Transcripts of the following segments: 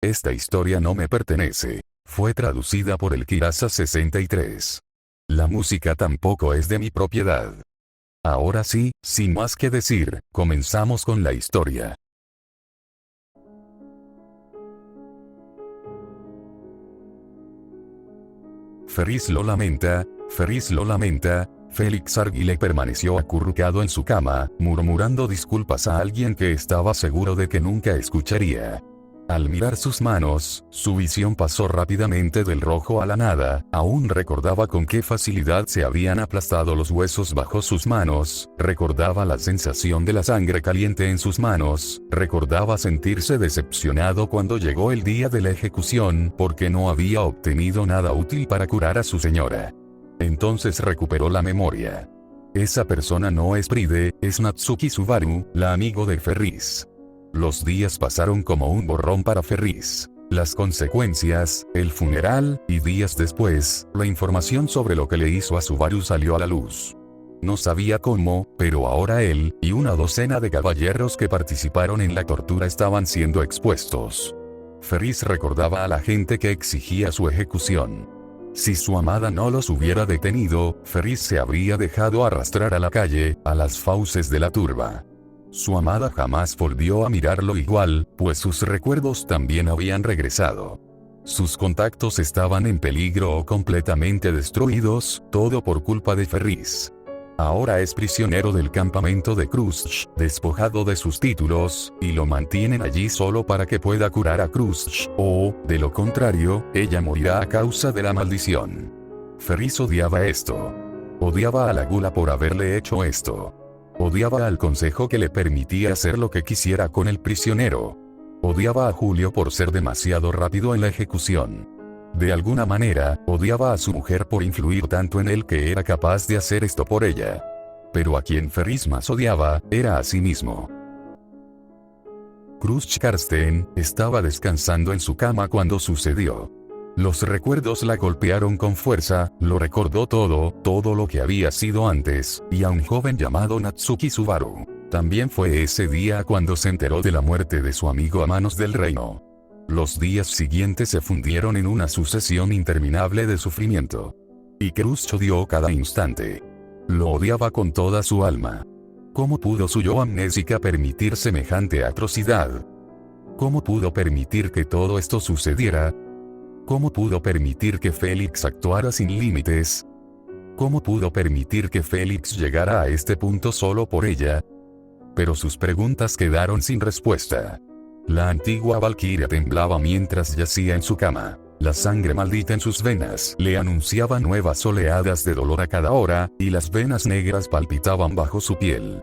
esta historia no me pertenece. Fue traducida por el Kirasa 63. La música tampoco es de mi propiedad. Ahora sí, sin más que decir, comenzamos con la historia. Ferris lo lamenta, Ferris lo lamenta. Félix Arguile permaneció acurrucado en su cama, murmurando disculpas a alguien que estaba seguro de que nunca escucharía. Al mirar sus manos, su visión pasó rápidamente del rojo a la nada, aún recordaba con qué facilidad se habían aplastado los huesos bajo sus manos, recordaba la sensación de la sangre caliente en sus manos, recordaba sentirse decepcionado cuando llegó el día de la ejecución porque no había obtenido nada útil para curar a su señora. Entonces recuperó la memoria. Esa persona no es Pride, es Natsuki Subaru, la amigo de Ferris. Los días pasaron como un borrón para Ferris. Las consecuencias, el funeral, y días después, la información sobre lo que le hizo a Subaru salió a la luz. No sabía cómo, pero ahora él, y una docena de caballeros que participaron en la tortura estaban siendo expuestos. Ferris recordaba a la gente que exigía su ejecución. Si su amada no los hubiera detenido, Ferris se habría dejado arrastrar a la calle, a las fauces de la turba. Su amada jamás volvió a mirarlo igual, pues sus recuerdos también habían regresado. Sus contactos estaban en peligro o completamente destruidos, todo por culpa de Ferris. Ahora es prisionero del campamento de Krushch, despojado de sus títulos, y lo mantienen allí solo para que pueda curar a Krushch, o, de lo contrario, ella morirá a causa de la maldición. Ferris odiaba esto. Odiaba a la gula por haberle hecho esto. Odiaba al consejo que le permitía hacer lo que quisiera con el prisionero. Odiaba a Julio por ser demasiado rápido en la ejecución. De alguna manera, odiaba a su mujer por influir tanto en él que era capaz de hacer esto por ella. Pero a quien Ferris más odiaba, era a sí mismo. Krushch Karsten estaba descansando en su cama cuando sucedió. Los recuerdos la golpearon con fuerza, lo recordó todo lo que había sido antes, y a un joven llamado Natsuki Subaru. También fue ese día cuando se enteró de la muerte de su amigo a manos del reino. Los días siguientes se fundieron en una sucesión interminable de sufrimiento. Y Krushch odió cada instante. Lo odiaba con toda su alma. ¿Cómo pudo su yo amnésica permitir semejante atrocidad? ¿Cómo pudo permitir que todo esto sucediera? ¿Cómo pudo permitir que Félix actuara sin límites? ¿Cómo pudo permitir que Félix llegara a este punto solo por ella? Pero sus preguntas quedaron sin respuesta. La antigua valquiria temblaba mientras yacía en su cama. La sangre maldita en sus venas le anunciaba nuevas oleadas de dolor a cada hora, y las venas negras palpitaban bajo su piel.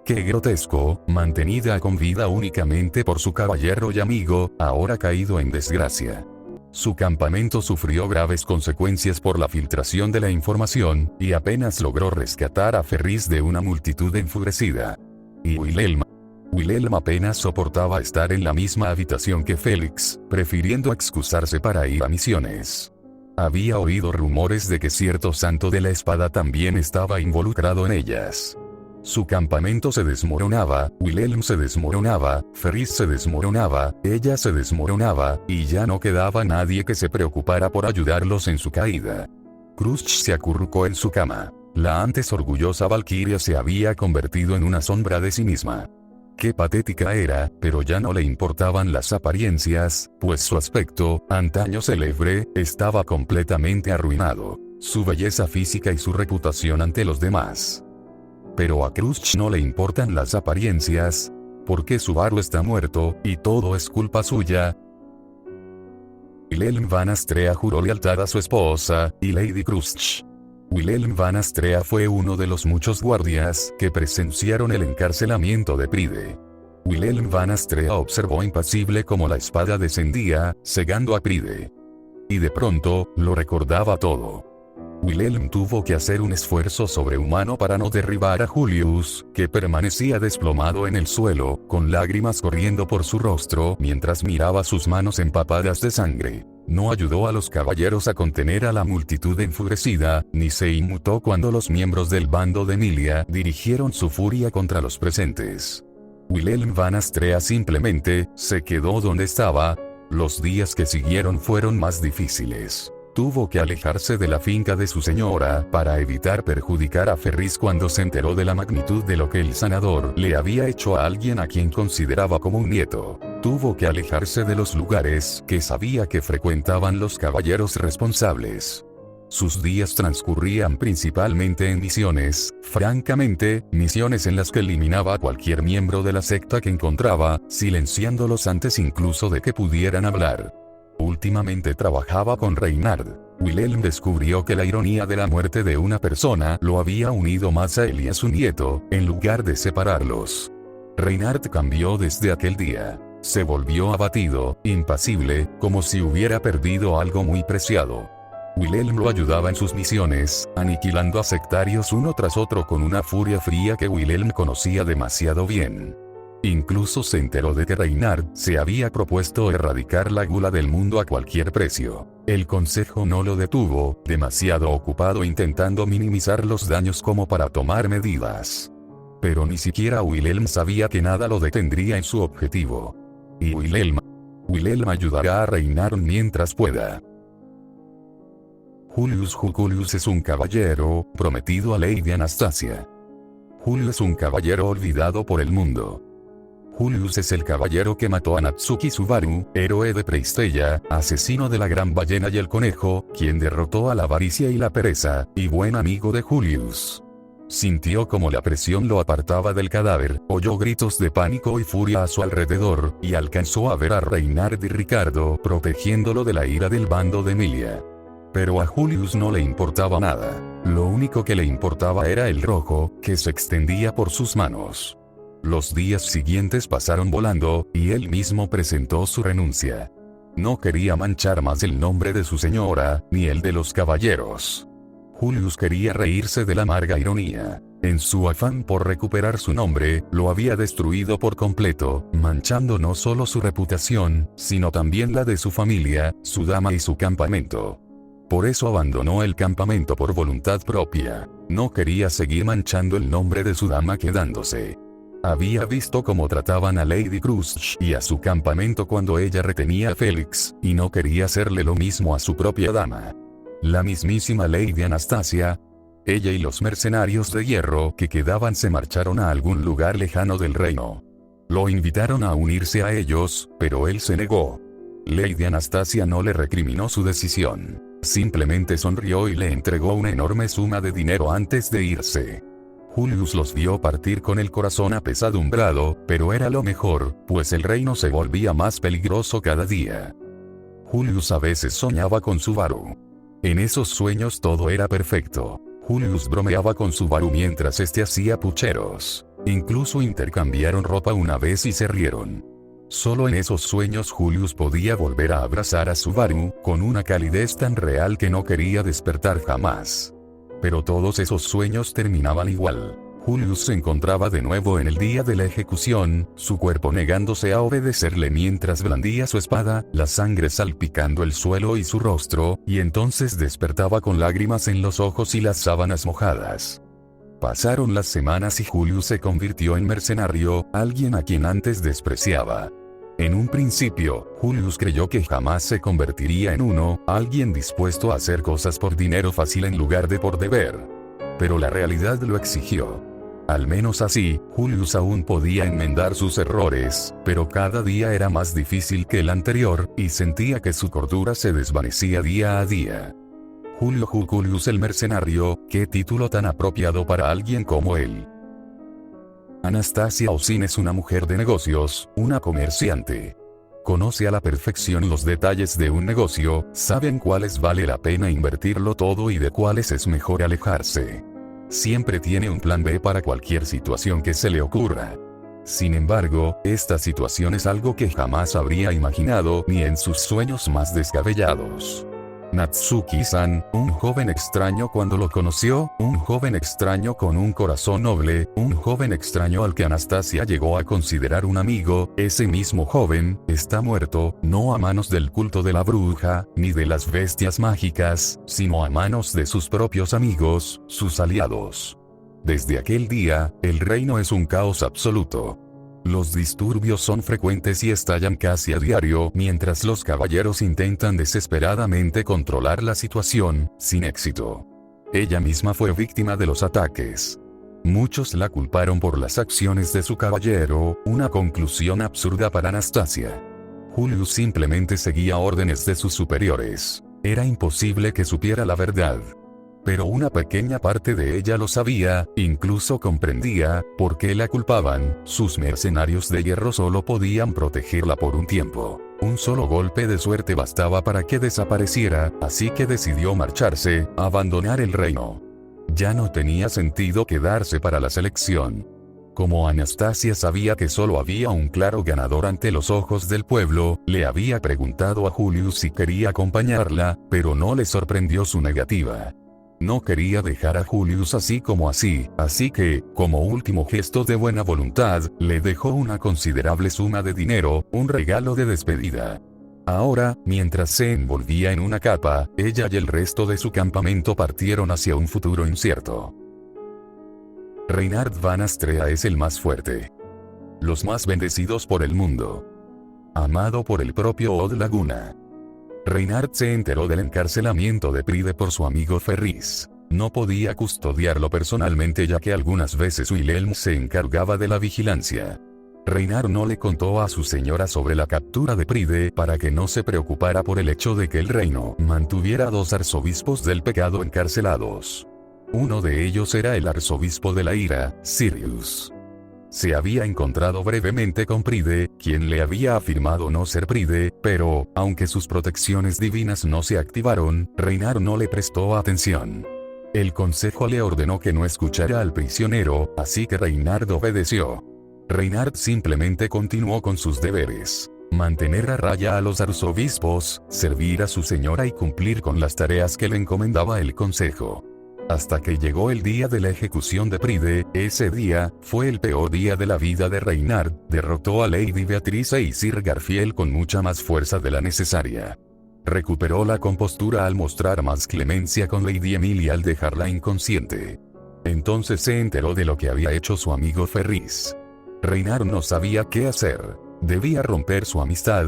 ¡Qué grotesco! Mantenida con vida únicamente por su caballero y amigo, ahora caído en desgracia. Su campamento sufrió graves consecuencias por la filtración de la información, y apenas logró rescatar a Ferris de una multitud enfurecida. Y Wilhelm apenas soportaba estar en la misma habitación que Félix, prefiriendo excusarse para ir a misiones. Había oído rumores de que cierto santo de la espada también estaba involucrado en ellas. Su campamento se desmoronaba, Wilhelm se desmoronaba, Ferris se desmoronaba, ella se desmoronaba, y ya no quedaba nadie que se preocupara por ayudarlos en su caída. Krushch se acurrucó en su cama. La antes orgullosa valquiria se había convertido en una sombra de sí misma. Qué patética era, pero ya no le importaban las apariencias, pues su aspecto, antaño célebre, estaba completamente arruinado. Su belleza física y su reputación ante los demás. Pero a Krushch no le importan las apariencias, porque Subaru está muerto, y todo es culpa suya. Wilhelm van Astrea juró lealtad a su esposa, y Lady Krushch. Wilhelm van Astrea fue uno de los muchos guardias que presenciaron el encarcelamiento de Pride. Wilhelm van Astrea observó impasible cómo la espada descendía, cegando a Pride. Y de pronto, lo recordaba todo. Wilhelm tuvo que hacer un esfuerzo sobrehumano para no derribar a Julius, que permanecía desplomado en el suelo, con lágrimas corriendo por su rostro mientras miraba sus manos empapadas de sangre. No ayudó a los caballeros a contener a la multitud enfurecida, ni se inmutó cuando los miembros del bando de Emilia dirigieron su furia contra los presentes. Wilhelm van Astrea simplemente se quedó donde estaba, Los días que siguieron fueron más difíciles. Tuvo que alejarse de la finca de su señora para evitar perjudicar a Ferris cuando se enteró de la magnitud de lo que el sanador le había hecho a alguien a quien consideraba como un nieto. Tuvo que alejarse de los lugares que sabía que frecuentaban los caballeros responsables. Sus días transcurrían principalmente en misiones, francamente, misiones en las que eliminaba a cualquier miembro de la secta que encontraba, silenciándolos antes incluso de que pudieran hablar. Últimamente trabajaba con Reynard. Wilhelm descubrió que la ironía de la muerte de una persona lo había unido más a él y a su nieto, en lugar de separarlos. Reynard cambió desde aquel día. Se volvió abatido, impasible, como si hubiera perdido algo muy preciado. Wilhelm lo ayudaba en sus misiones, aniquilando a sectarios uno tras otro con una furia fría que Wilhelm conocía demasiado bien. Incluso se enteró de que Reynard se había propuesto erradicar la gula del mundo a cualquier precio. El consejo no lo detuvo, demasiado ocupado intentando minimizar los daños como para tomar medidas. Pero ni siquiera Wilhelm sabía que nada lo detendría en su objetivo. Y Wilhelm ayudará a Reynard mientras pueda. Julius es un caballero, prometido a Lady Anastasia. Julius es un caballero olvidado por el mundo. Julius es el caballero que mató a Natsuki Subaru, héroe de Preistella, asesino de la gran ballena y el conejo, quien derrotó a la avaricia y la pereza, y buen amigo de Julius. Sintió como la presión lo apartaba del cadáver, oyó gritos de pánico y furia a su alrededor, y alcanzó a ver a Reynard y Ricardo protegiéndolo de la ira del bando de Emilia. Pero a Julius no le importaba nada. Lo único que le importaba era el rojo, que se extendía por sus manos. Los días siguientes pasaron volando, y él mismo presentó su renuncia. No quería manchar más el nombre de su señora, ni el de los caballeros. Julius quería reírse de la amarga ironía. En su afán por recuperar su nombre, lo había destruido por completo, manchando no solo su reputación, sino también la de su familia, su dama y su campamento. Por eso abandonó el campamento por voluntad propia. No quería seguir manchando el nombre de su dama quedándose. Había visto cómo trataban a Lady Cruz y a su campamento cuando ella retenía a Félix, y no quería hacerle lo mismo a su propia dama. La mismísima Lady Anastasia. Ella y los mercenarios de hierro que quedaban se marcharon a algún lugar lejano del reino. Lo invitaron a unirse a ellos, pero él se negó. Lady Anastasia no le recriminó su decisión. Simplemente sonrió y le entregó una enorme suma de dinero antes de irse. Julius los vio partir con el corazón apesadumbrado, pero era lo mejor, pues el reino se volvía más peligroso cada día. Julius a veces soñaba con Subaru. En esos sueños todo era perfecto. Julius bromeaba con Subaru mientras este hacía pucheros. Incluso intercambiaron ropa una vez y se rieron. Solo en esos sueños Julius podía volver a abrazar a Subaru, con una calidez tan real que no quería despertar jamás. Pero todos esos sueños terminaban igual. Julius se encontraba de nuevo en el día de la ejecución, su cuerpo negándose a obedecerle mientras blandía su espada, la sangre salpicando el suelo y su rostro, y entonces despertaba con lágrimas en los ojos y las sábanas mojadas. Pasaron las semanas y Julius se convirtió en mercenario, alguien a quien antes despreciaba. En un principio, Julius creyó que jamás se convertiría en uno, alguien dispuesto a hacer cosas por dinero fácil en lugar de por deber. Pero la realidad lo exigió. Al menos así, Julius aún podía enmendar sus errores, pero cada día era más difícil que el anterior, y sentía que su cordura se desvanecía día a día. Julius el mercenario, qué título tan apropiado para alguien como él. Anastasia Osin es una mujer de negocios, una comerciante. Conoce a la perfección los detalles de un negocio, sabe en cuáles vale la pena invertirlo todo y de cuáles es mejor alejarse. Siempre tiene un plan B para cualquier situación que se le ocurra. Sin embargo, esta situación es algo que jamás habría imaginado ni en sus sueños más descabellados. Natsuki-san, un joven extraño cuando lo conoció, un joven extraño con un corazón noble, un joven extraño al que Anastasia llegó a considerar un amigo, ese mismo joven, está muerto, no a manos del culto de la bruja, ni de las bestias mágicas, sino a manos de sus propios amigos, sus aliados. Desde aquel día, el reino es un caos absoluto. Los disturbios son frecuentes y estallan casi a diario mientras los caballeros intentan desesperadamente controlar la situación, sin éxito. Ella misma fue víctima de los ataques. Muchos la culparon por las acciones de su caballero, una conclusión absurda para Anastasia. Julius simplemente seguía órdenes de sus superiores. Era imposible que supiera la verdad. Pero una pequeña parte de ella lo sabía, incluso comprendía por qué la culpaban. Sus mercenarios de hierro solo podían protegerla por un tiempo. Un solo golpe de suerte bastaba para que desapareciera, así que decidió marcharse, abandonar el reino. Ya no tenía sentido quedarse para la selección. Como Anastasia sabía que solo había un claro ganador ante los ojos del pueblo, le había preguntado a Julius si quería acompañarla, pero no le sorprendió su negativa. No quería dejar a Julius así, así que, como último gesto de buena voluntad, le dejó una considerable suma de dinero, un regalo de despedida. Ahora, mientras se envolvía en una capa, ella y el resto de su campamento partieron hacia un futuro incierto. Reinhard van Astrea es el más fuerte. Los más bendecidos por el mundo. Amado por el propio Odd Laguna. Reinhard se enteró del encarcelamiento de Pride por su amigo Ferris. No podía custodiarlo personalmente ya que algunas veces Wilhelm se encargaba de la vigilancia. Reinhard no le contó a su señora sobre la captura de Pride para que no se preocupara por el hecho de que el reino mantuviera 2 arzobispos del pecado encarcelados. Uno de ellos era el arzobispo de la ira, Sirius. Se había encontrado brevemente con Pride, quien le había afirmado no ser Pride, pero, aunque sus protecciones divinas no se activaron, Reinhard no le prestó atención. El consejo le ordenó que no escuchara al prisionero, así que Reinhard obedeció. Reinhard simplemente continuó con sus deberes. Mantener a raya a los arzobispos, servir a su señora y cumplir con las tareas que le encomendaba el consejo. Hasta que llegó el día de la ejecución de Pride. Ese día fue el peor día de la vida de Reinhard. Derrotó a Lady Beatrice y Sir Garfield con mucha más fuerza de la necesaria. Recuperó la compostura al mostrar más clemencia con Lady Emilia al dejarla inconsciente. Entonces se enteró de lo que había hecho su amigo Ferris. Reinhard no sabía qué hacer. ¿Debía romper su amistad?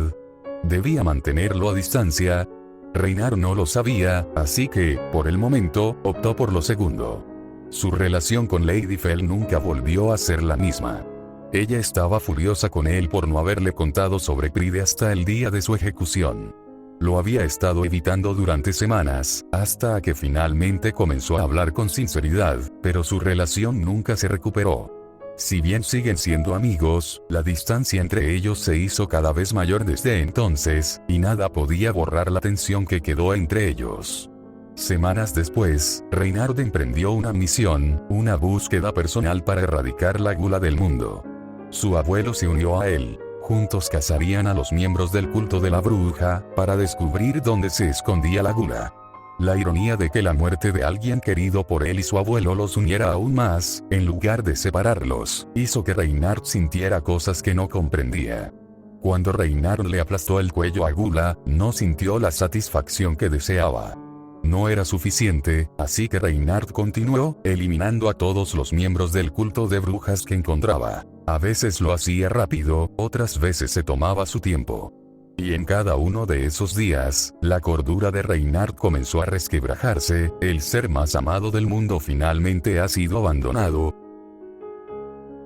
¿Debía mantenerlo a distancia? Reinhard no lo sabía, así que, por el momento, optó por lo segundo. Su relación con Lady Fell nunca volvió a ser la misma. Ella estaba furiosa con él por no haberle contado sobre Pride hasta el día de su ejecución. Lo había estado evitando durante semanas, hasta que finalmente comenzó a hablar con sinceridad, pero su relación nunca se recuperó. Si bien siguen siendo amigos, la distancia entre ellos se hizo cada vez mayor desde entonces, y nada podía borrar la tensión que quedó entre ellos. Semanas después, Reinhard emprendió una misión, una búsqueda personal para erradicar la gula del mundo. Su abuelo se unió a él. Juntos cazarían a los miembros del culto de la bruja, para descubrir dónde se escondía la gula. La ironía de que la muerte de alguien querido por él y su abuelo los uniera aún más, en lugar de separarlos, hizo que Reinhard sintiera cosas que no comprendía. Cuando Reinhard le aplastó el cuello a Gula, no sintió la satisfacción que deseaba. No era suficiente, así que Reinhard continuó, eliminando a todos los miembros del culto de brujas que encontraba. A veces lo hacía rápido, otras veces se tomaba su tiempo. Y en cada uno de esos días, la cordura de Reinhard comenzó a resquebrajarse. El ser más amado del mundo finalmente ha sido abandonado.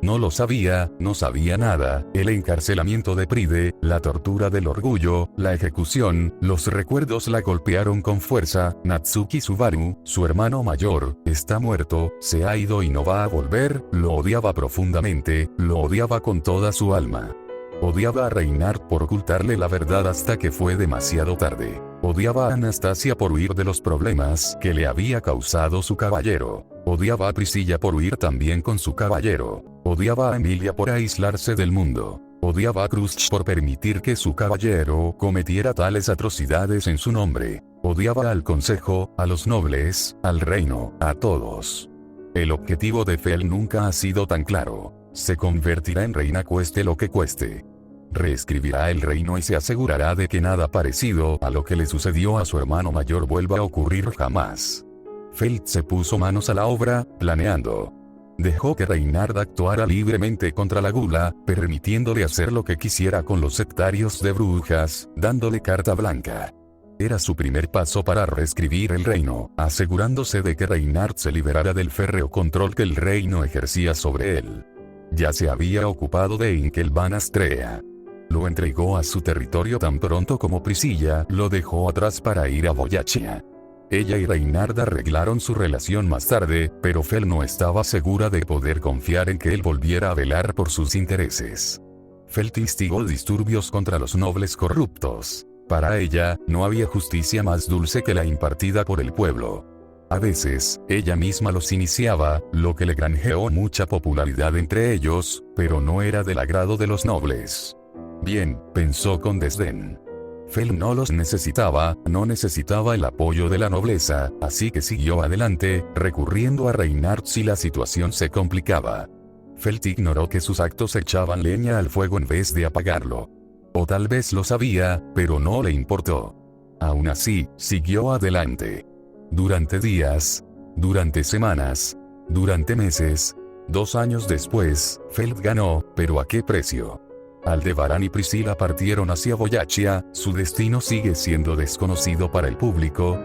No lo sabía, no sabía nada. El encarcelamiento de Pride, la tortura del orgullo, la ejecución, los recuerdos la golpearon con fuerza. Natsuki Subaru, su hermano mayor, está muerto, se ha ido y no va a volver. Lo odiaba profundamente, lo odiaba con toda su alma. Odiaba a Reinhard por ocultarle la verdad hasta que fue demasiado tarde. Odiaba a Anastasia por huir de los problemas que le había causado su caballero. Odiaba a Priscilla por huir también con su caballero. Odiaba a Emilia por aislarse del mundo. Odiaba a Crusch por permitir que su caballero cometiera tales atrocidades en su nombre. Odiaba al consejo, a los nobles, al reino, a todos. El objetivo de Fell nunca ha sido tan claro. Se convertirá en reina cueste lo que cueste. Reescribirá el reino y se asegurará de que nada parecido a lo que le sucedió a su hermano mayor vuelva a ocurrir jamás. Feld se puso manos a la obra, planeando. Dejó que Reinhard actuara libremente contra la gula, permitiéndole hacer lo que quisiera con los sectarios de brujas, dándole carta blanca. Era su primer paso para reescribir el reino, asegurándose de que Reinhard se liberara del férreo control que el reino ejercía sobre él. Ya se había ocupado de Inkel van Astrea. Lo entregó a su territorio tan pronto como Priscilla lo dejó atrás para ir a Boyachia. Ella y Reinhard arreglaron su relación más tarde, pero Fel no estaba segura de poder confiar en que él volviera a velar por sus intereses. Fel instigó disturbios contra los nobles corruptos. Para ella, no había justicia más dulce que la impartida por el pueblo. A veces, ella misma los iniciaba, lo que le granjeó mucha popularidad entre ellos, pero no era del agrado de los nobles. Bien, pensó con desdén. Fel no los necesitaba, no necesitaba el apoyo de la nobleza, así que siguió adelante, recurriendo a Reinhard si la situación se complicaba. Fel ignoró que sus actos echaban leña al fuego en vez de apagarlo. O tal vez lo sabía, pero no le importó. Aún así, siguió adelante. Durante días, durante semanas, durante meses, 2 años después, Feld ganó, pero ¿a qué precio? Aldebarán y Priscilla partieron hacia Boyachia, su destino sigue siendo desconocido para el público.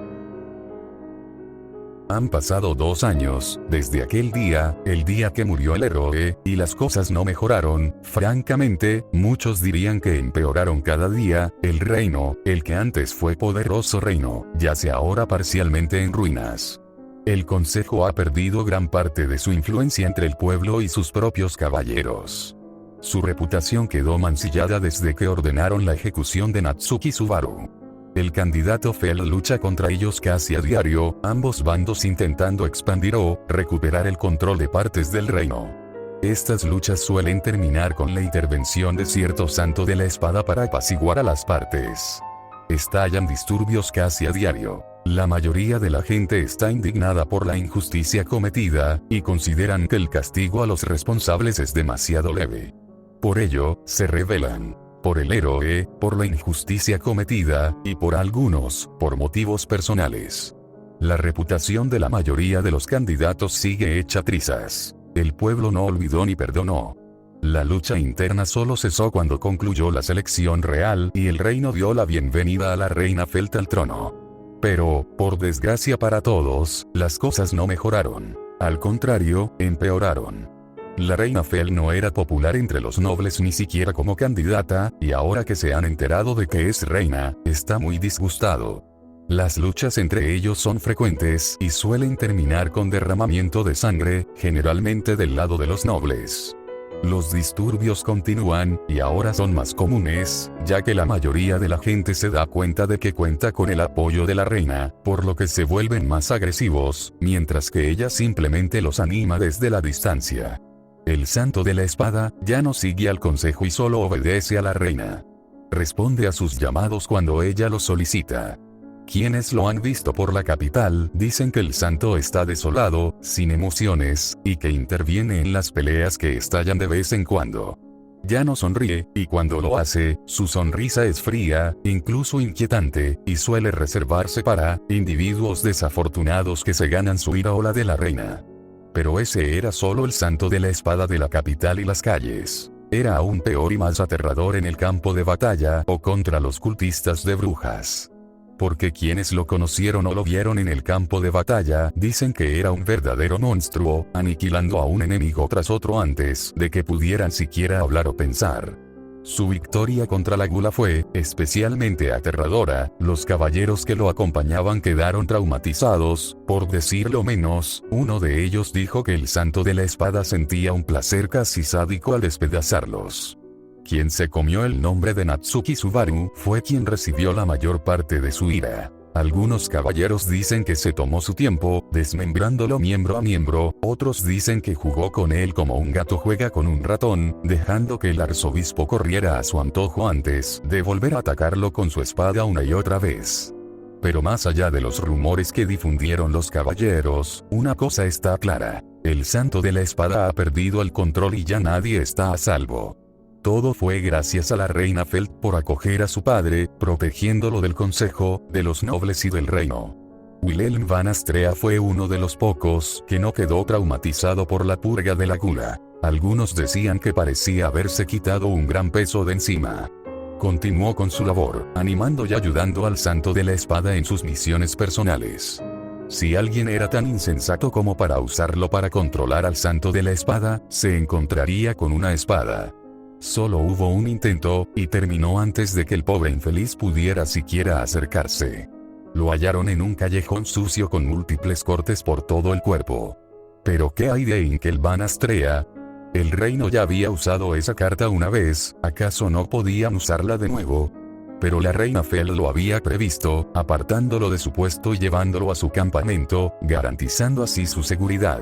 Han pasado 2 años, desde aquel día, el día que murió el héroe, y las cosas no mejoraron. Francamente, muchos dirían que empeoraron cada día. El reino, el que antes fue poderoso reino, yace ahora parcialmente en ruinas. El consejo ha perdido gran parte de su influencia entre el pueblo y sus propios caballeros. Su reputación quedó mancillada desde que ordenaron la ejecución de Natsuki Subaru. El candidato Fel lucha contra ellos casi a diario, ambos bandos intentando expandir o recuperar el control de partes del reino. Estas luchas suelen terminar con la intervención de cierto santo de la espada para apaciguar a las partes. Estallan disturbios casi a diario. La mayoría de la gente está indignada por la injusticia cometida, y consideran que el castigo a los responsables es demasiado leve. Por ello, se rebelan. Por el héroe, por la injusticia cometida, y por algunos, por motivos personales. La reputación de la mayoría de los candidatos sigue hecha trizas. El pueblo no olvidó ni perdonó. La lucha interna solo cesó cuando concluyó la selección real y el reino dio la bienvenida a la reina Felt al trono. Pero, por desgracia para todos, las cosas no mejoraron. Al contrario, empeoraron. La reina Fel no era popular entre los nobles ni siquiera como candidata, y ahora que se han enterado de que es reina, está muy disgustado. Las luchas entre ellos son frecuentes y suelen terminar con derramamiento de sangre, generalmente del lado de los nobles. Los disturbios continúan, y ahora son más comunes, ya que la mayoría de la gente se da cuenta de que cuenta con el apoyo de la reina, por lo que se vuelven más agresivos, mientras que ella simplemente los anima desde la distancia. El santo de la espada ya no sigue al consejo y solo obedece a la reina. Responde a sus llamados cuando ella los solicita. Quienes lo han visto por la capital dicen que el santo está desolado, sin emociones, y que interviene en las peleas que estallan de vez en cuando. Ya no sonríe, y cuando lo hace, su sonrisa es fría, incluso inquietante, y suele reservarse para individuos desafortunados que se ganan su ira o la de la reina. Pero ese era solo el santo de la espada de la capital y las calles. Era aún peor y más aterrador en el campo de batalla o contra los cultistas de brujas. Porque quienes lo conocieron o lo vieron en el campo de batalla dicen que era un verdadero monstruo, aniquilando a un enemigo tras otro antes de que pudieran siquiera hablar o pensar. Su victoria contra la gula fue especialmente aterradora. Los caballeros que lo acompañaban quedaron traumatizados, por decirlo menos. Uno de ellos dijo que el santo de la espada sentía un placer casi sádico al despedazarlos. Quien se comió el nombre de Natsuki Subaru fue quien recibió la mayor parte de su ira. Algunos caballeros dicen que se tomó su tiempo, desmembrándolo miembro a miembro, otros dicen que jugó con él como un gato juega con un ratón, dejando que el arzobispo corriera a su antojo antes de volver a atacarlo con su espada una y otra vez. Pero más allá de los rumores que difundieron los caballeros, una cosa está clara: el santo de la espada ha perdido el control y ya nadie está a salvo. Todo fue gracias a la reina Felt por acoger a su padre, protegiéndolo del consejo, de los nobles y del reino. Wilhelm van Astrea fue uno de los pocos que no quedó traumatizado por la purga de la gula. Algunos decían que parecía haberse quitado un gran peso de encima. Continuó con su labor, animando y ayudando al Santo de la Espada en sus misiones personales. Si alguien era tan insensato como para usarlo para controlar al Santo de la Espada, se encontraría con una espada. Solo hubo un intento, y terminó antes de que el pobre infeliz pudiera siquiera acercarse. Lo hallaron en un callejón sucio con múltiples cortes por todo el cuerpo. ¿Pero qué hay de Inkel van Astrea? El reino ya había usado esa carta una vez, ¿acaso no podían usarla de nuevo? Pero la reina Fel lo había previsto, apartándolo de su puesto y llevándolo a su campamento, garantizando así su seguridad.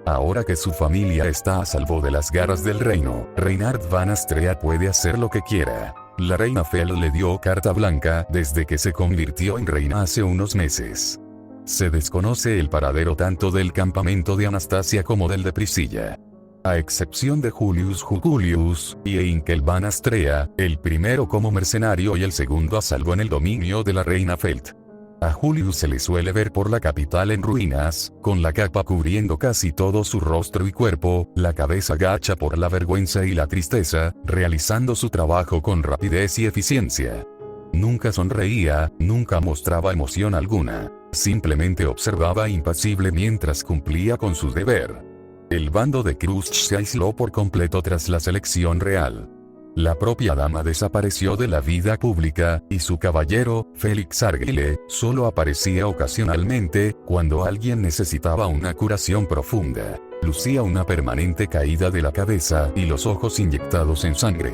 Ahora que su familia está a salvo de las garras del reino, Reinhard van Astrea puede hacer lo que quiera. La reina Fel le dio carta blanca desde que se convirtió en reina hace unos meses. Se desconoce el paradero tanto del campamento de Anastasia como del de Priscilla. A excepción de Julius Juculius y Inkel van Astrea, el primero como mercenario y el segundo a salvo en el dominio de la reina Felt. A Julius se le suele ver por la capital en ruinas, con la capa cubriendo casi todo su rostro y cuerpo, la cabeza gacha por la vergüenza y la tristeza, realizando su trabajo con rapidez y eficiencia. Nunca sonreía, nunca mostraba emoción alguna, simplemente observaba impasible mientras cumplía con su deber. El bando de Krusch se aisló por completo tras la selección real. La propia dama desapareció de la vida pública, y su caballero, Félix Arguile, solo aparecía ocasionalmente, cuando alguien necesitaba una curación profunda. Lucía una permanente caída de la cabeza y los ojos inyectados en sangre.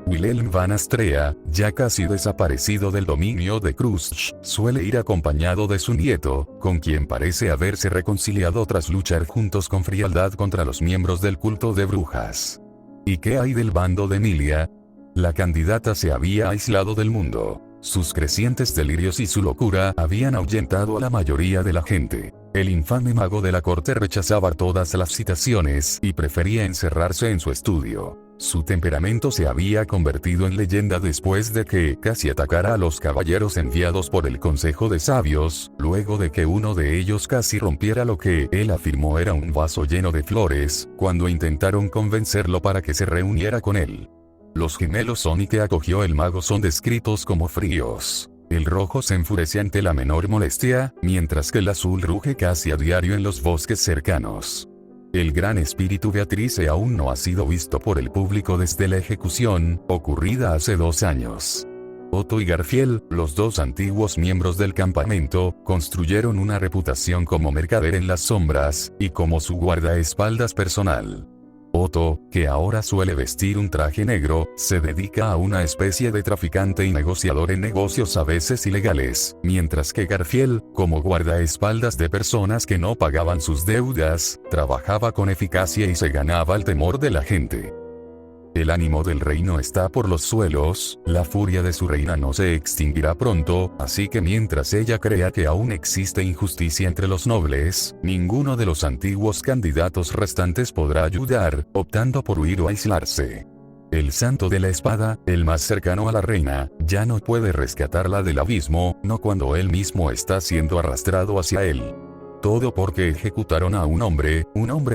Wilhelm van Astrea, ya casi desaparecido del dominio de Krusch, suele ir acompañado de su nieto, con quien parece haberse reconciliado tras luchar juntos con frialdad contra los miembros del culto de brujas. ¿Y qué hay del bando de Emilia? La candidata se había aislado del mundo. Sus crecientes delirios y su locura habían ahuyentado a la mayoría de la gente. El infame mago de la corte rechazaba todas las citaciones y prefería encerrarse en su estudio. Su temperamento se había convertido en leyenda después de que casi atacara a los caballeros enviados por el Consejo de Sabios, luego de que uno de ellos casi rompiera lo que él afirmó era un vaso lleno de flores, cuando intentaron convencerlo para que se reuniera con él. Los gemelos Sony que acogió el mago son descritos como fríos. El rojo se enfurece ante la menor molestia, mientras que el azul ruge casi a diario en los bosques cercanos. El gran espíritu Beatrice aún no ha sido visto por el público desde la ejecución, ocurrida hace 2 años. Otto y Garfield, los dos antiguos miembros del campamento, construyeron una reputación como mercader en las sombras, y como su guardaespaldas personal. Otto, que ahora suele vestir un traje negro, se dedica a una especie de traficante y negociador en negocios a veces ilegales, mientras que Garfield, como guardaespaldas de personas que no pagaban sus deudas, trabajaba con eficacia y se ganaba el temor de la gente. El ánimo del reino está por los suelos, la furia de su reina no se extinguirá pronto, así que mientras ella crea que aún existe injusticia entre los nobles, ninguno de los antiguos candidatos restantes podrá ayudar, optando por huir o aislarse. El Santo de la Espada, el más cercano a la reina, ya no puede rescatarla del abismo, no cuando él mismo está siendo arrastrado hacia él. Todo porque ejecutaron a un hombre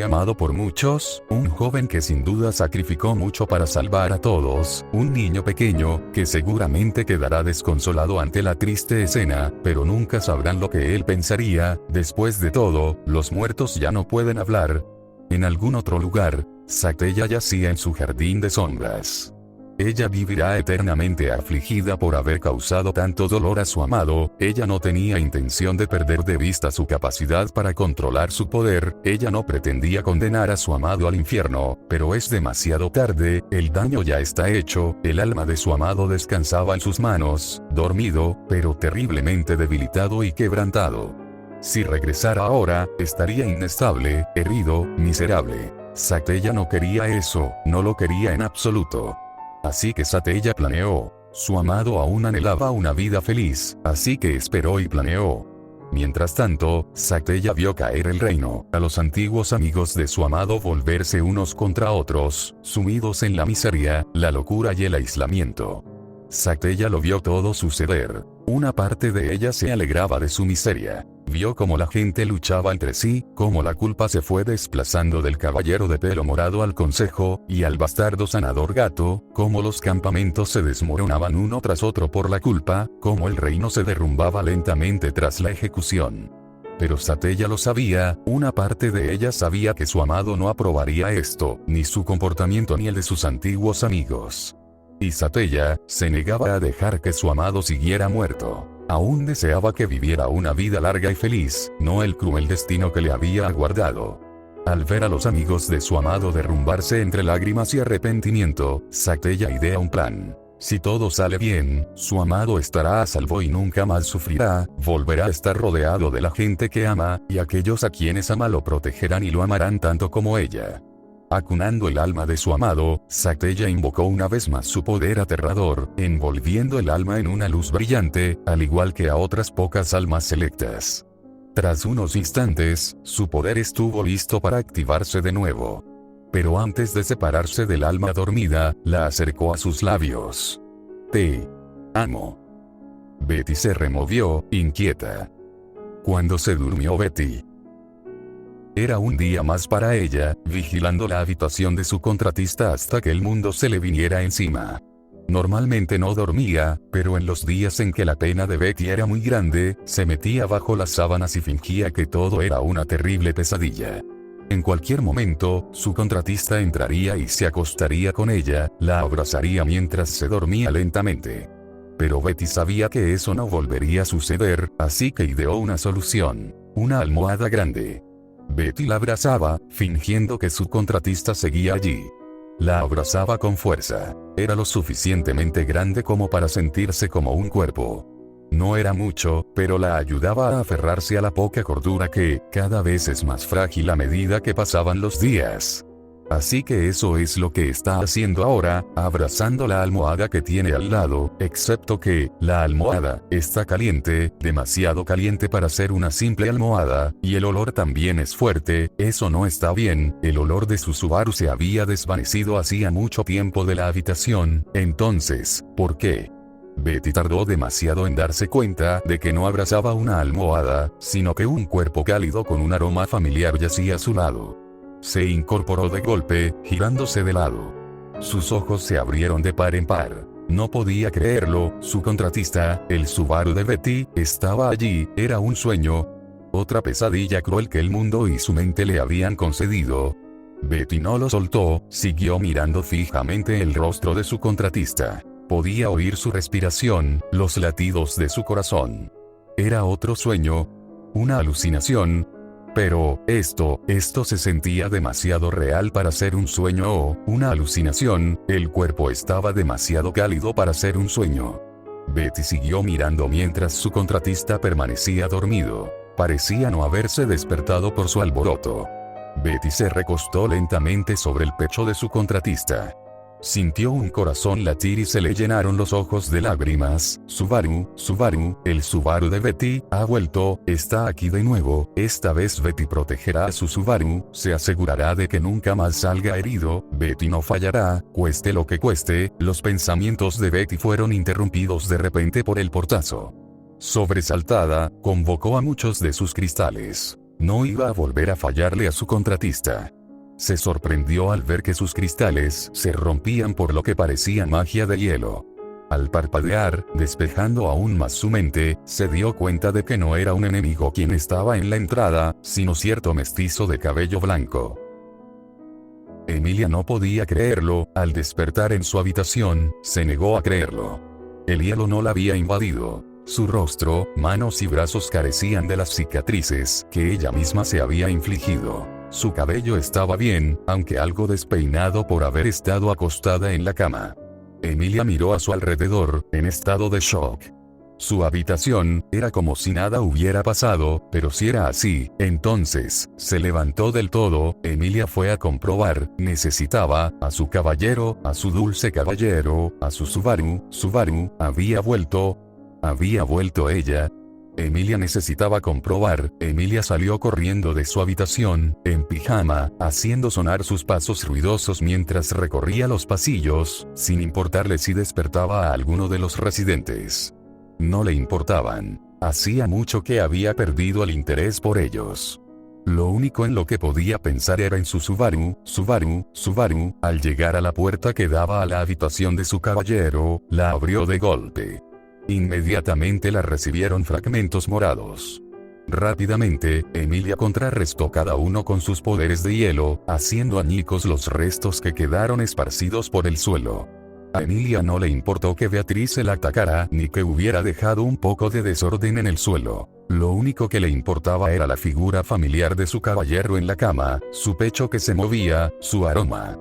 amado por muchos, un joven que sin duda sacrificó mucho para salvar a todos, un niño pequeño, que seguramente quedará desconsolado ante la triste escena, pero nunca sabrán lo que él pensaría. Después de todo, los muertos ya no pueden hablar. En algún otro lugar, Satella yacía en su jardín de sombras. Ella vivirá eternamente afligida por haber causado tanto dolor a su amado. Ella no tenía intención de perder de vista su capacidad para controlar su poder, ella no pretendía condenar a su amado al infierno, pero es demasiado tarde, el daño ya está hecho, el alma de su amado descansaba en sus manos, dormido, pero terriblemente debilitado y quebrantado. Si regresara ahora, estaría inestable, herido, miserable. Satella no quería eso, no lo quería en absoluto. Así que Satella planeó. Su amado aún anhelaba una vida feliz, así que esperó y planeó. Mientras tanto, Satella vio caer el reino, a los antiguos amigos de su amado volverse unos contra otros, sumidos en la miseria, la locura y el aislamiento. Satella lo vio todo suceder. Una parte de ella se alegraba de su miseria. vio cómo la gente luchaba entre sí, cómo la culpa se fue desplazando del caballero de pelo morado al consejo, y al bastardo sanador gato, cómo los campamentos se desmoronaban uno tras otro por la culpa, cómo el reino se derrumbaba lentamente tras la ejecución. Pero Satella lo sabía, una parte de ella sabía que su amado no aprobaría esto, ni su comportamiento ni el de sus antiguos amigos. Y Satella se negaba a dejar que su amado siguiera muerto. Aún deseaba que viviera una vida larga y feliz, no el cruel destino que le había aguardado. Al ver a los amigos de su amado derrumbarse entre lágrimas y arrepentimiento, Satella idea un plan. Si todo sale bien, su amado estará a salvo y nunca más sufrirá, volverá a estar rodeado de la gente que ama, y aquellos a quienes ama lo protegerán y lo amarán tanto como ella. Acunando el alma de su amado, Satella invocó una vez más su poder aterrador, envolviendo el alma en una luz brillante, al igual que a otras pocas almas selectas. Tras unos instantes, su poder estuvo listo para activarse de nuevo. Pero antes de separarse del alma dormida, la acercó a sus labios. Te amo. Betty se removió, inquieta. Cuando se durmió Betty, era un día más para ella, vigilando la habitación de su contratista hasta que el mundo se le viniera encima. Normalmente no dormía, pero en los días en que la pena de Betty era muy grande, se metía bajo las sábanas y fingía que todo era una terrible pesadilla. En cualquier momento, su contratista entraría y se acostaría con ella, la abrazaría mientras se dormía lentamente. Pero Betty sabía que eso no volvería a suceder, así que ideó una solución: una almohada grande. Betty la abrazaba, fingiendo que su contratista seguía allí. La abrazaba con fuerza. Era lo suficientemente grande como para sentirse como un cuerpo. No era mucho, pero la ayudaba a aferrarse a la poca cordura que, cada vez es más frágil a medida que pasaban los días. Así que eso es lo que está haciendo ahora, abrazando la almohada que tiene al lado, excepto que, la almohada, está caliente, demasiado caliente para ser una simple almohada, y el olor también es fuerte. Eso no está bien, el olor de su Subaru se había desvanecido hacía mucho tiempo de la habitación. Entonces, ¿por qué? Betty tardó demasiado en darse cuenta de que no abrazaba una almohada, sino que un cuerpo cálido con un aroma familiar yacía a su lado. Se incorporó de golpe, girándose de lado. Sus ojos se abrieron de par en par. No podía creerlo, su contratista, el Subaru de Betty, estaba allí. Era un sueño. Otra pesadilla cruel que el mundo y su mente le habían concedido. Betty no lo soltó, siguió mirando fijamente el rostro de su contratista. Podía oír su respiración, los latidos de su corazón. Era otro sueño, una alucinación. Pero, esto se sentía demasiado real para ser un sueño o una alucinación. El cuerpo estaba demasiado cálido para ser un sueño. Betty siguió mirando mientras su contratista permanecía dormido. Parecía no haberse despertado por su alboroto. Betty se recostó lentamente sobre el pecho de su contratista. Sintió un corazón latir y se le llenaron los ojos de lágrimas. Subaru, el Subaru de Betty, ha vuelto, está aquí de nuevo. Esta vez Betty protegerá a su Subaru, se asegurará de que nunca más salga herido. Betty no fallará, cueste lo que cueste. Los pensamientos de Betty fueron interrumpidos de repente por el portazo. Sobresaltada, convocó a muchos de sus cristales. No iba a volver a fallarle a su contratista. Se sorprendió al ver que sus cristales se rompían por lo que parecía magia de hielo. Al parpadear, despejando aún más su mente, se dio cuenta de que no era un enemigo quien estaba en la entrada, sino cierto mestizo de cabello blanco. Emilia no podía creerlo. Al despertar en su habitación, se negó a creerlo. El hielo no la había invadido. Su rostro, manos y brazos carecían de las cicatrices que ella misma se había infligido. Su cabello estaba bien, aunque algo despeinado por haber estado acostada en la cama. Emilia miró a su alrededor, en estado de shock. Su habitación era como si nada hubiera pasado, pero si era así, entonces, se levantó del todo. Emilia fue a comprobar. Necesitaba a su caballero, a su dulce caballero, a su Subaru. Subaru había vuelto ella. Emilia necesitaba comprobar. Emilia salió corriendo de su habitación, en pijama, haciendo sonar sus pasos ruidosos mientras recorría los pasillos, sin importarle si despertaba a alguno de los residentes. No le importaban. Hacía mucho que había perdido el interés por ellos. Lo único en lo que podía pensar era en su Subaru. Al llegar a la puerta que daba a la habitación de su caballero, la abrió de golpe. Inmediatamente la recibieron fragmentos morados. Rápidamente, Emilia contrarrestó cada uno con sus poderes de hielo, haciendo añicos los restos que quedaron esparcidos por el suelo. A Emilia no le importó que Beatrice la atacara ni que hubiera dejado un poco de desorden en el suelo. Lo único que le importaba era la figura familiar de su caballero en la cama, su pecho que se movía, su aroma.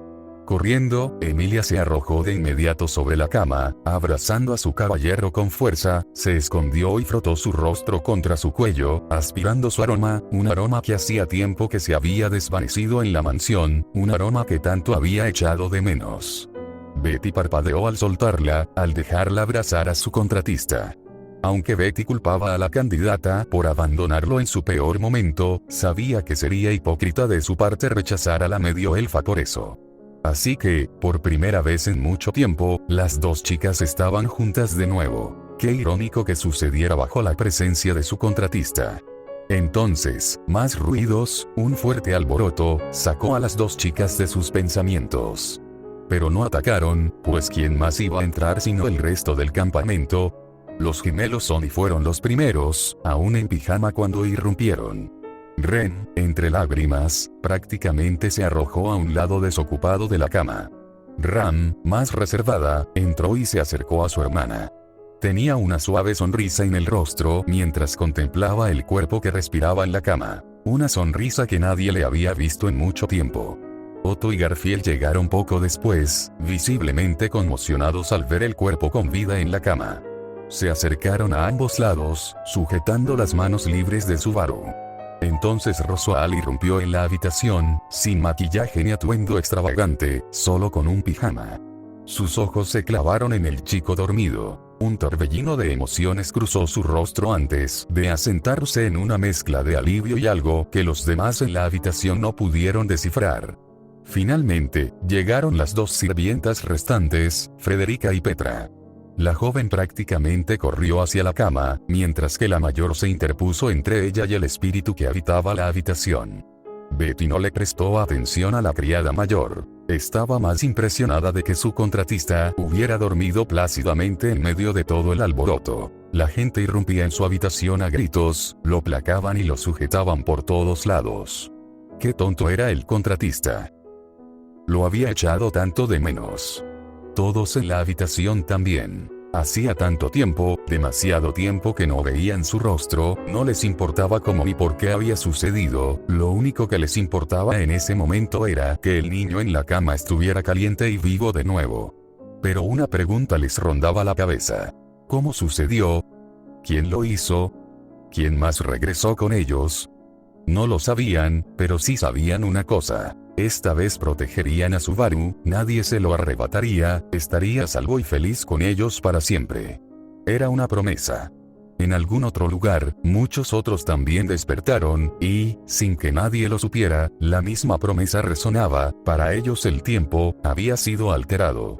Corriendo, Emilia se arrojó de inmediato sobre la cama, abrazando a su caballero con fuerza, se escondió y frotó su rostro contra su cuello, aspirando su aroma, un aroma que hacía tiempo que se había desvanecido en la mansión, un aroma que tanto había echado de menos. Betty parpadeó al soltarla, al dejarla abrazar a su contratista. Aunque Betty culpaba a la candidata por abandonarlo en su peor momento, sabía que sería hipócrita de su parte rechazar a la medio elfa por eso. Así que, por primera vez en mucho tiempo, las dos chicas estaban juntas de nuevo. Qué irónico que sucediera bajo la presencia de su contratista. Entonces, más ruidos, un fuerte alboroto, sacó a las dos chicas de sus pensamientos. Pero no atacaron, pues ¿quién más iba a entrar sino el resto del campamento? Los gemelos Sony fueron los primeros, aún en pijama cuando irrumpieron. Ren, entre lágrimas, prácticamente se arrojó a un lado desocupado de la cama. Ram, más reservada, entró y se acercó a su hermana. Tenía una suave sonrisa en el rostro mientras contemplaba el cuerpo que respiraba en la cama. Una sonrisa que nadie le había visto en mucho tiempo. Otto y Garfield llegaron poco después, visiblemente conmocionados al ver el cuerpo con vida en la cama. Se acercaron a ambos lados, sujetando las manos libres de Subaru. Entonces Roswell irrumpió en la habitación, sin maquillaje ni atuendo extravagante, solo con un pijama. Sus ojos se clavaron en el chico dormido. Un torbellino de emociones cruzó su rostro antes de asentarse en una mezcla de alivio y algo que los demás en la habitación no pudieron descifrar. Finalmente, llegaron las dos sirvientas restantes, Frederica y Petra. La joven prácticamente corrió hacia la cama, mientras que la mayor se interpuso entre ella y el espíritu que habitaba la habitación. Betty no le prestó atención a la criada mayor. Estaba más impresionada de que su contratista hubiera dormido plácidamente en medio de todo el alboroto. La gente irrumpía en su habitación a gritos, lo placaban y lo sujetaban por todos lados. Qué tonto era el contratista. Lo había echado tanto de menos. Todos en la habitación también. Hacía tanto tiempo, demasiado tiempo que no veían su rostro, no les importaba cómo ni por qué había sucedido, lo único que les importaba en ese momento era que el niño en la cama estuviera caliente y vivo de nuevo. Pero una pregunta les rondaba la cabeza. ¿Cómo sucedió? ¿Quién lo hizo? ¿Quién más regresó con ellos? No lo sabían, pero sí sabían una cosa. Esta vez protegerían a Subaru, nadie se lo arrebataría, estaría a salvo y feliz con ellos para siempre. Era una promesa. En algún otro lugar, muchos otros también despertaron, y, sin que nadie lo supiera, la misma promesa resonaba, para ellos el tiempo había sido alterado.